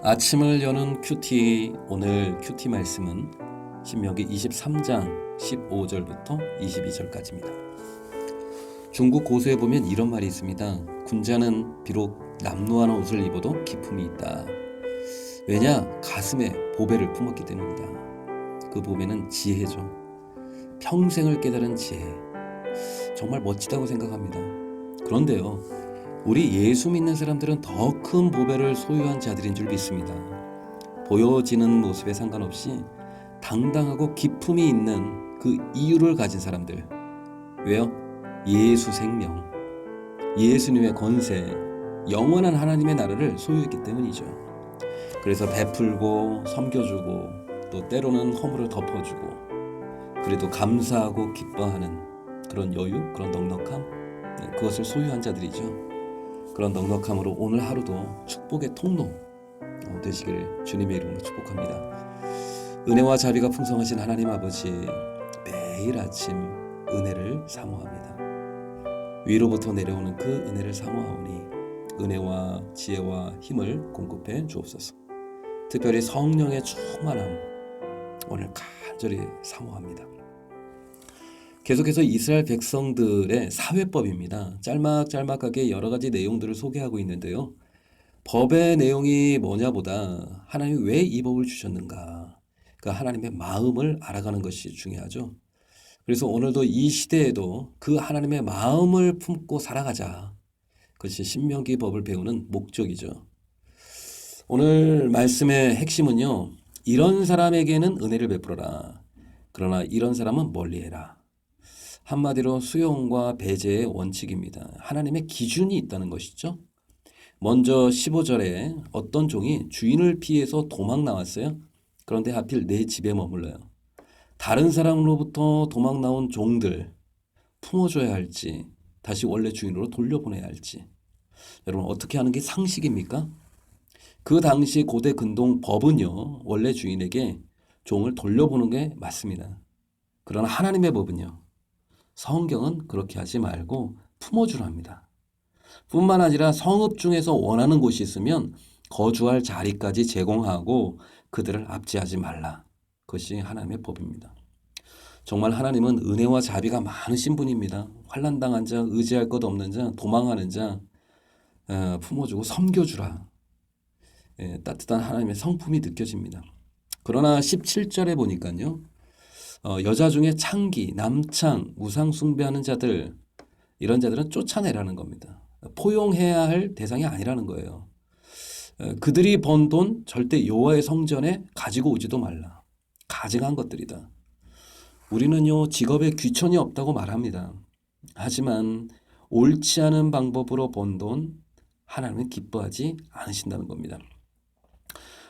아침을 여는 큐티. 오늘 큐티 말씀은 신명기 23장 15절부터 22절까지입니다. 중국 고서에 보면 이런 말이 있습니다. 군자는 비록 남루한 옷을 입어도 기품이 있다. 왜냐? 가슴에 보배를 품었기 때문이다. 그 보배는 지혜죠. 평생을 깨달은 지혜. 정말 멋지다고 생각합니다. 그런데요, 우리 예수 믿는 사람들은 더 큰 보배를 소유한 자들인 줄 믿습니다. 보여지는 모습에 상관없이 당당하고 기품이 있는 그 이유를 가진 사람들. 왜요? 예수 생명, 예수님의 권세, 영원한 하나님의 나라를 소유했기 때문이죠. 그래서 베풀고 섬겨주고 또 때로는 허물을 덮어주고 그래도 감사하고 기뻐하는 그런 여유, 그런 넉넉함, 그것을 소유한 자들이죠. 그런 넉넉함으로 오늘 하루도 축복의 통로 되시기를 주님의 이름으로 축복합니다. 은혜와 자비가 풍성하신 하나님 아버지, 매일 아침 은혜를 사모합니다. 위로부터 내려오는 그 은혜를 사모하오니 은혜와 지혜와 힘을 공급해 주옵소서. 특별히 성령의 충만함 오늘 간절히 사모합니다. 계속해서 이스라엘 백성들의 사회법입니다. 짤막짤막하게 여러 가지 내용들을 소개하고 있는데요. 법의 내용이 뭐냐보다 하나님이 왜 이 법을 주셨는가, 그 하나님의 마음을 알아가는 것이 중요하죠. 그래서 오늘도 이 시대에도 그 하나님의 마음을 품고 살아가자. 그것이 신명기 법을 배우는 목적이죠. 오늘 말씀의 핵심은요, 이런 사람에게는 은혜를 베풀어라. 그러나 이런 사람은 멀리해라. 한마디로 수용과 배제의 원칙입니다. 하나님의 기준이 있다는 것이죠. 먼저 15절에 어떤 종이 주인을 피해서 도망 나왔어요. 그런데 하필 내 집에 머물러요. 다른 사람으로부터 도망 나온 종들 품어줘야 할지 다시 원래 주인으로 돌려보내야 할지, 여러분 어떻게 하는 게 상식입니까? 그 당시 고대 근동 법은요, 원래 주인에게 종을 돌려보는 게 맞습니다. 그러나 하나님의 법은요, 성경은 그렇게 하지 말고 품어주랍니다. 뿐만 아니라 성읍 중에서 원하는 곳이 있으면 거주할 자리까지 제공하고 그들을 압제하지 말라. 그것이 하나님의 법입니다. 정말 하나님은 은혜와 자비가 많으신 분입니다. 환난당한 자, 의지할 것 없는 자, 도망하는 자 품어주고 섬겨주라. 따뜻한 하나님의 성품이 느껴집니다. 그러나 17절에 보니까요, 여자 중에 창기, 남창, 우상 숭배하는 자들, 이런 자들은 쫓아내라는 겁니다. 포용해야 할 대상이 아니라는 거예요. 그들이 번 돈 절대 여호와의 성전에 가지고 오지도 말라. 가증한 것들이다. 우리는요, 직업에 귀천이 없다고 말합니다. 하지만 옳지 않은 방법으로 번 돈 하나님은 기뻐하지 않으신다는 겁니다.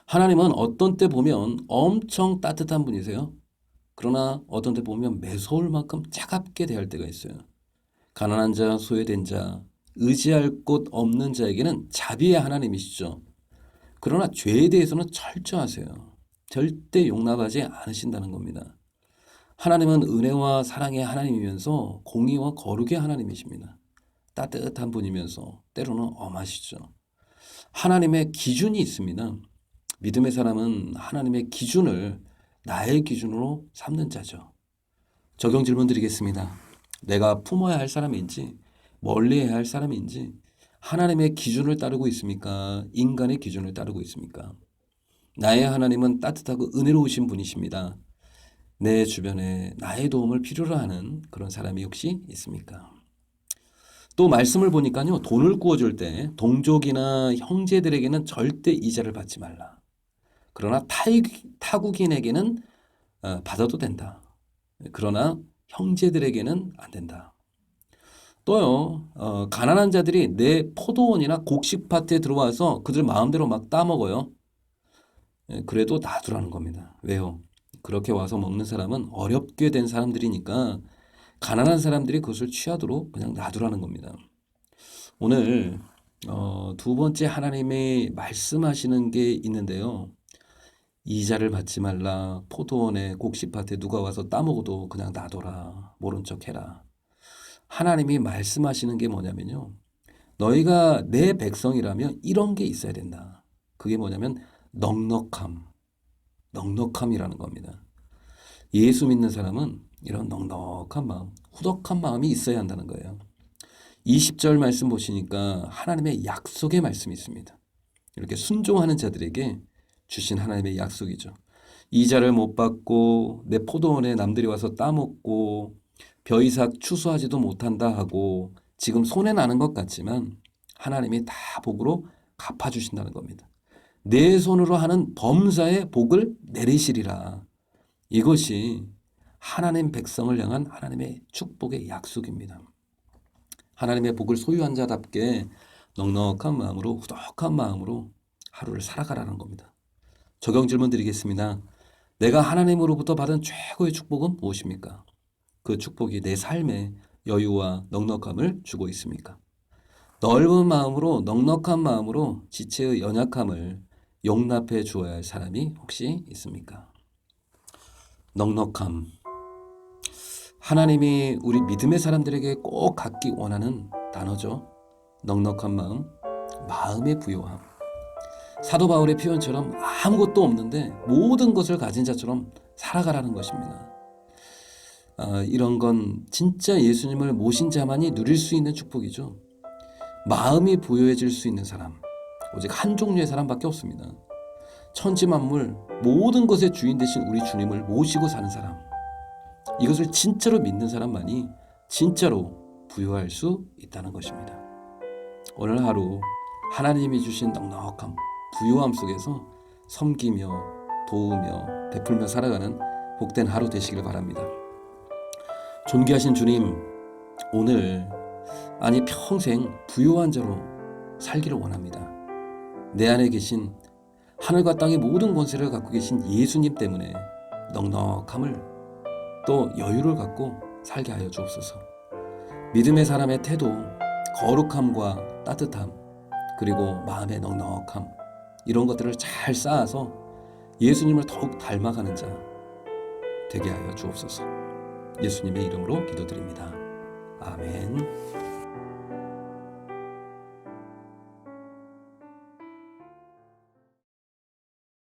하나님은 어떤 때 보면 엄청 따뜻한 분이세요. 그러나 어떤 때 보면 매서울 만큼 차갑게 대할 때가 있어요. 가난한 자, 소외된 자, 의지할 곳 없는 자에게는 자비의 하나님이시죠. 그러나 죄에 대해서는 철저하세요. 절대 용납하지 않으신다는 겁니다. 하나님은 은혜와 사랑의 하나님이면서 공의와 거룩의 하나님이십니다. 따뜻한 분이면서 때로는 엄하시죠. 하나님의 기준이 있습니다. 믿음의 사람은 하나님의 기준을 나의 기준으로 삼는 자죠. 적용 질문 드리겠습니다. 내가 품어야 할 사람인지 멀리해야 할 사람인지 하나님의 기준을 따르고 있습니까? 인간의 기준을 따르고 있습니까? 나의 하나님은 따뜻하고 은혜로우신 분이십니다. 내 주변에 나의 도움을 필요로 하는 그런 사람이 혹시 있습니까? 또 말씀을 보니까요, 돈을 구워줄 때 동족이나 형제들에게는 절대 이자를 받지 말라. 그러나 타국인에게는 받아도 된다. 그러나 형제들에게는 안 된다. 또요, 가난한 자들이 내 포도원이나 곡식밭에 들어와서 그들 마음대로 막 따먹어요. 그래도 놔두라는 겁니다. 왜요? 그렇게 와서 먹는 사람은 어렵게 된 사람들이니까 가난한 사람들이 그것을 취하도록 그냥 놔두라는 겁니다. 오늘 두 번째 하나님이 말씀하시는 게 있는데요. 이자를 받지 말라. 포도원에 곡식밭에 누가 와서 따먹어도 그냥 놔둬라. 모른 척 해라. 하나님이 말씀하시는 게 뭐냐면요, 너희가 내 백성이라면 이런 게 있어야 된다. 그게 뭐냐면 넉넉함이라는 겁니다. 예수 믿는 사람은 이런 넉넉한 마음, 후덕한 마음이 있어야 한다는 거예요. 20절 말씀 보시니까 하나님의 약속의 말씀이 있습니다. 이렇게 순종하는 자들에게 주신 하나님의 약속이죠. 이자를 못 받고 내 포도원에 남들이 와서 따먹고 벼이삭 추수하지도 못한다 하고 지금 손해나는 것 같지만 하나님이 다 복으로 갚아주신다는 겁니다. 내 손으로 하는 범사의 복을 내리시리라. 이것이 하나님 백성을 향한 하나님의 축복의 약속입니다. 하나님의 복을 소유한 자답게 넉넉한 마음으로 후덕한 마음으로 하루를 살아가라는 겁니다. 적용 질문 드리겠습니다. 내가 하나님으로부터 받은 최고의 축복은 무엇입니까? 그 축복이 내 삶에 여유와 넉넉함을 주고 있습니까? 넓은 마음으로 넉넉한 마음으로 지체의 연약함을 용납해 주어야 할 사람이 혹시 있습니까? 넉넉함. 하나님이 우리 믿음의 사람들에게 꼭 갖기 원하는 단어죠. 넉넉한 마음, 마음의 부요함. 사도 바울의 표현처럼 아무것도 없는데 모든 것을 가진 자처럼 살아가라는 것입니다. 이런 건 진짜 예수님을 모신 자만이 누릴 수 있는 축복이죠. 마음이 부요해질 수 있는 사람, 오직 한 종류의 사람밖에 없습니다. 천지만물 모든 것의 주인 되신 우리 주님을 모시고 사는 사람, 이것을 진짜로 믿는 사람만이 진짜로 부요할 수 있다는 것입니다. 오늘 하루 하나님이 주신 넉넉함, 부요함 속에서 섬기며 도우며 베풀며 살아가는 복된 하루 되시길 바랍니다. 존귀하신 주님, 오늘 아니 평생 부요한 자로 살기를 원합니다. 내 안에 계신 하늘과 땅의 모든 권세를 갖고 계신 예수님 때문에 넉넉함을 또 여유를 갖고 살게 하여 주옵소서. 믿음의 사람의 태도, 거룩함과 따뜻함, 그리고 마음의 넉넉함, 이런 것들을 잘 쌓아서 예수님을 더욱 닮아가는 자 되게 하여 주옵소서. 예수님의 이름으로 기도드립니다. 아멘.